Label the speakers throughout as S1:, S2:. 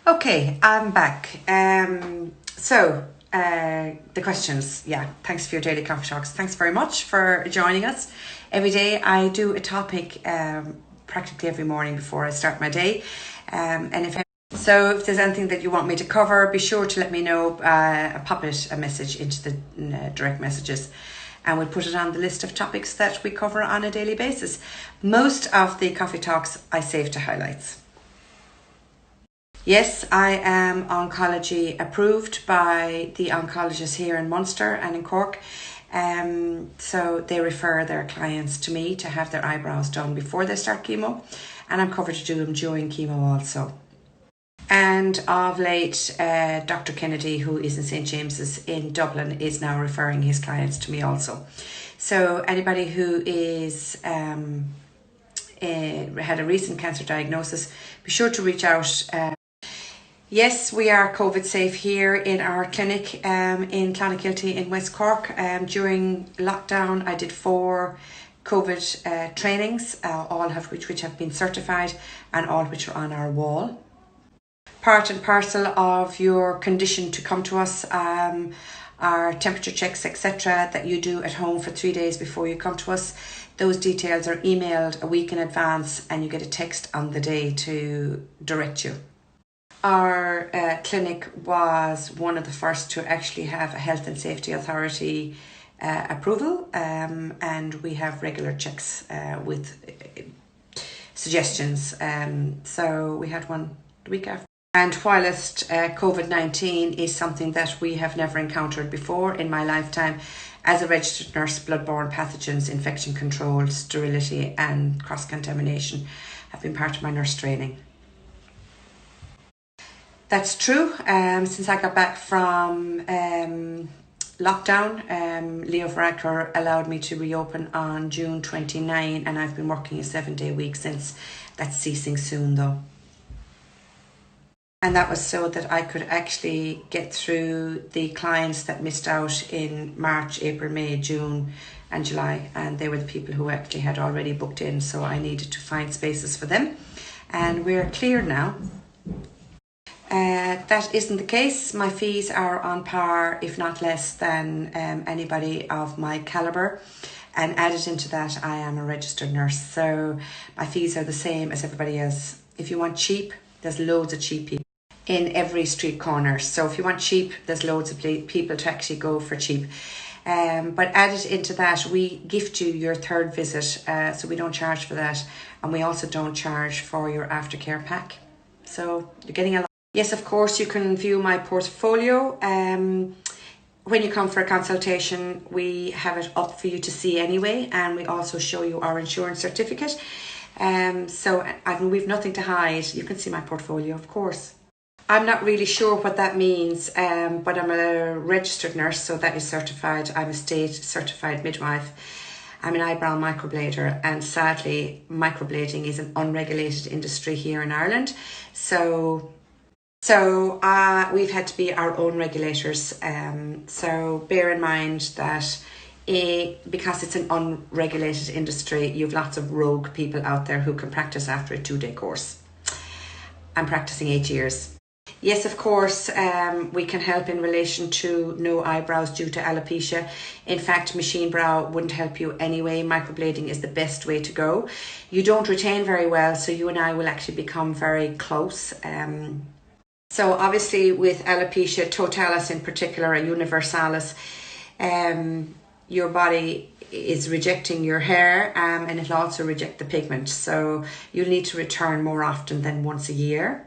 S1: Okay, I'm back. The questions. Yeah, thanks for your daily coffee talks. Thanks very much for joining us. Every day I do a topic practically every morning before I start my day. If there's anything that you want me to cover, be sure to let me know. Pop it a message into the direct messages, and we'll put it on the list of topics that we cover on a daily basis. Most of the coffee talks I save to highlights. Yes, I am oncology approved by the oncologists here in Munster and in Cork. So they refer their clients to me to have their eyebrows done before they start chemo, and I'm covered to do them during chemo also. And of late, Dr. Kennedy, who is in St. James's in Dublin, is now referring his clients to me also. So anybody who is had a recent cancer diagnosis, be sure to reach out. Yes, we are COVID safe here in our clinic in Clonakilty in West Cork. During lockdown, I did 4 COVID trainings, all of which have been certified and all which are on our wall. Part and parcel of your condition to come to us are temperature checks, etc., that you do at home for 3 days before you come to us. Those details are emailed a week in advance, and you get a text on the day to direct you. Our clinic was one of the first to actually have a Health and Safety Authority approval, and we have regular checks with suggestions. So we had one the week after. And whilst COVID-19 is something that we have never encountered before in my lifetime, as a registered nurse, bloodborne pathogens, infection control, sterility and cross-contamination have been part of my nurse training. That's true. Since I got back from lockdown, Leo Varadkar allowed me to reopen on June 29, and I've been working a 7-day week since. That's ceasing soon though. And that was so that I could actually get through the clients that missed out in March, April, May, June and July. And they were the people who actually had already booked in. So I needed to find spaces for them. And we're clear now. That isn't the case. My fees are on par, if not less than anybody of my calibre. And added into that, I am a registered nurse. So my fees are the same as everybody else. If you want cheap, there's loads of cheap people in every street corner. So if you want cheap, there's loads of people to actually go for cheap. But added into that, we gift you your 3rd visit, so we don't charge for that. And we also don't charge for your aftercare pack. So you're getting a lot. Yes, of course, you can view my portfolio. When you come for a consultation, we have it up for you to see anyway, and we also show you our insurance certificate. We've nothing to hide. You can see my portfolio, of course. I'm not really sure what that means, but I'm a registered nurse, so that is certified. I'm a state certified midwife. I'm an eyebrow microblader, and sadly, microblading is an unregulated industry here in Ireland. So we've had to be our own regulators. So bear in mind that because it's an unregulated industry, you've lots of rogue people out there who can practice after a 2-day course. I'm practicing 8 years. Yes, of course, we can help in relation to no eyebrows due to alopecia. In fact, machine brow wouldn't help you anyway. Microblading is the best way to go. You don't retain very well, so you and I will actually become very close. So obviously with alopecia totalis in particular, and universalis, your body is rejecting your hair, and it'll also reject the pigment. So you'll need to return more often than once a year.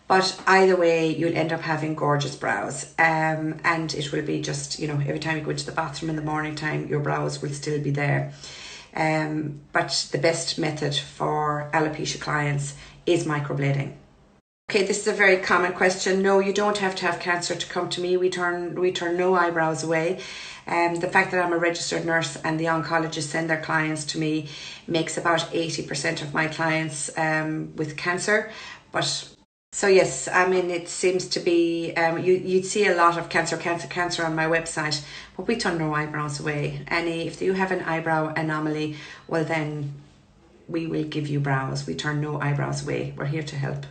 S1: But either way, you'll end up having gorgeous brows, and it will be just, every time you go into the bathroom in the morning time, your brows will still be there. But the best method for alopecia clients is microblading. Okay, this is a very common question. No, you don't have to have cancer to come to me. We turn no eyebrows away. The fact that I'm a registered nurse and the oncologists send their clients to me makes about 80% of my clients with cancer. So yes, I mean, it seems to be, you'd see a lot of cancer on my website, but we turn no eyebrows away. If you have an eyebrow anomaly, well then we will give you brows. We turn no eyebrows away. We're here to help.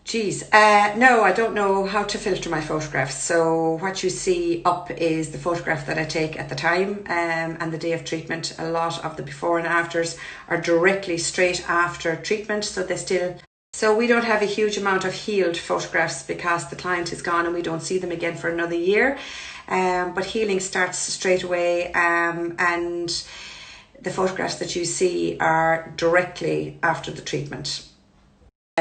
S1: Geez, no, I don't know how to filter my photographs. So what you see up is the photograph that I take at the time and the day of treatment. A lot of the before and afters are directly straight after treatment. So we don't have a huge amount of healed photographs because the client is gone and we don't see them again for another year. But healing starts straight away, and the photographs that you see are directly after the treatment.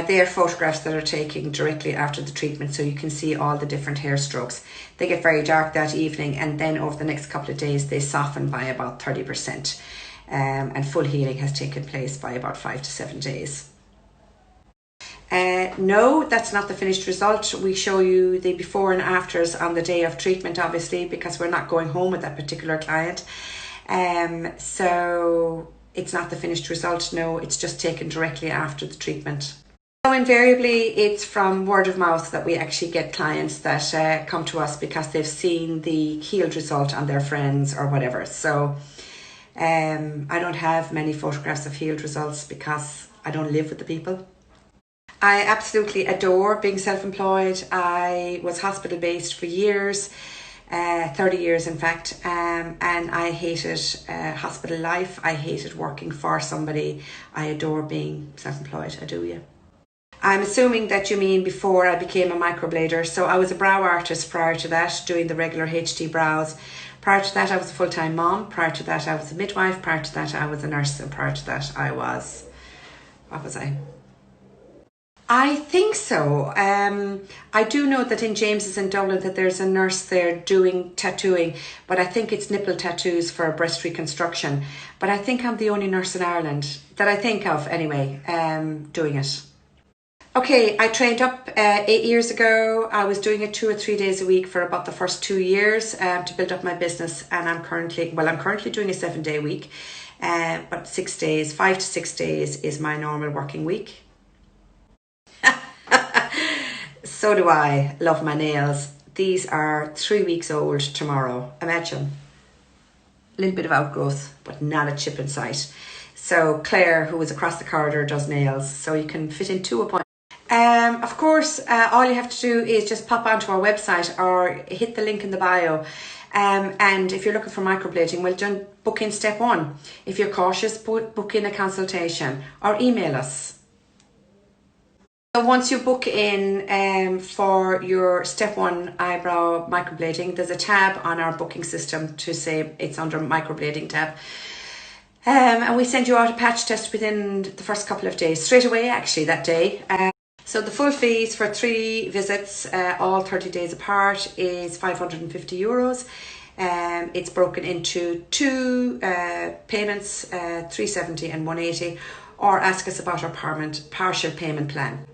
S1: They are photographs that are taken directly after the treatment, so you can see all the different hair strokes. They get very dark that evening, and then over the next couple of days they soften by about 30%, and full healing has taken place by about 5 to 7 days. No, that's not the finished result. We show you the before and afters on the day of treatment, obviously, because we're not going home with that particular client. So it's not the finished result. No, it's just taken directly after the treatment. So invariably, it's from word of mouth that we actually get clients that come to us because they've seen the healed result on their friends or whatever. So I don't have many photographs of healed results because I don't live with the people. I absolutely adore being self-employed. I was hospital based for years, 30 years in fact, and I hated hospital life. I hated working for somebody. I adore being self-employed. I do, yeah. I'm assuming that you mean before I became a microblader. So I was a brow artist prior to that, doing the regular HT brows. Prior to that, I was a full-time mom. Prior to that, I was a midwife. Prior to that, I was a nurse. And prior to that, what was I? I think so. I do know that in James's in Dublin that there's a nurse there doing tattooing, but I think it's nipple tattoos for breast reconstruction. But I think I'm the only nurse in Ireland that I think of anyway, doing it. Okay, I trained up 8 years ago. I was doing it 2 or 3 days a week for about the first 2 years to build up my business. And I'm currently doing a 7-day week, but 6 days, 5 to 6 days is my normal working week. So do I. Love my nails. These are 3 weeks old tomorrow. Imagine. A little bit of outgrowth, but not a chip in sight. So Claire, who is across the corridor, does nails. So you can fit in 2 appointments. Of course, all you have to do is just pop onto our website or hit the link in the bio. And if you're looking for microblading, well, book in step 1. If you're cautious, book in a consultation or email us. So once you book in for your step 1 eyebrow microblading, there's a tab on our booking system to say it's under microblading tab. And we send you out a patch test within the first couple of days, straight away actually that day. So the full fees for 3 visits, all 30 days apart, is €550. It's broken into 2 payments, 370 and 180, or ask us about our partial payment plan.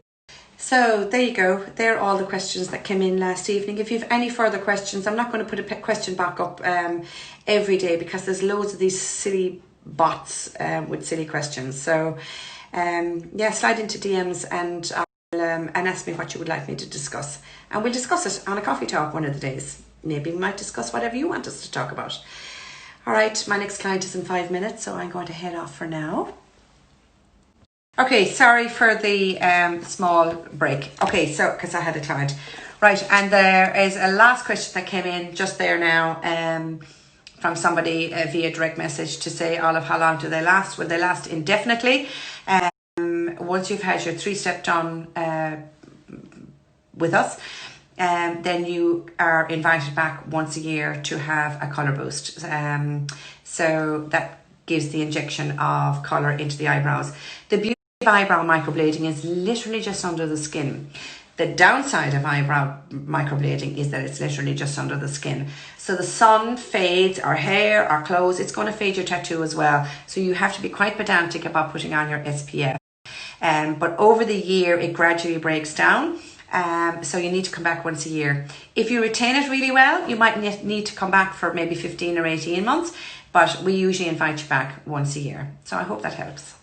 S1: So there you go. They're all the questions that came in last evening. If you have any further questions, I'm not going to put a question back up every day because there's loads of these silly bots with silly questions. So yeah, slide into DMs and ask me what you would like me to discuss. And we'll discuss it on a coffee talk one of the days. Maybe we might discuss whatever you want us to talk about. All right, my next client is in 5 minutes, so I'm going to head off for now. Okay, sorry for the small break. Okay, so because I had a client. Right, and there is a last question that came in just there now from somebody via direct message to say, Olive, how long do they last? Will they last indefinitely? Once you've had your 3-step done with us, then you are invited back once a year to have a colour boost. So that gives the injection of colour into the eyebrows. The beauty of eyebrow microblading is literally just under the skin. The downside of eyebrow microblading is that it's literally just under the skin. So the sun fades our hair, our clothes, it's going to fade your tattoo as well. So you have to be quite pedantic about putting on your SPF. But over the year, it gradually breaks down. So you need to come back once a year. If you retain it really well, you might need to come back for maybe 15 or 18 months. But we usually invite you back once a year. So I hope that helps.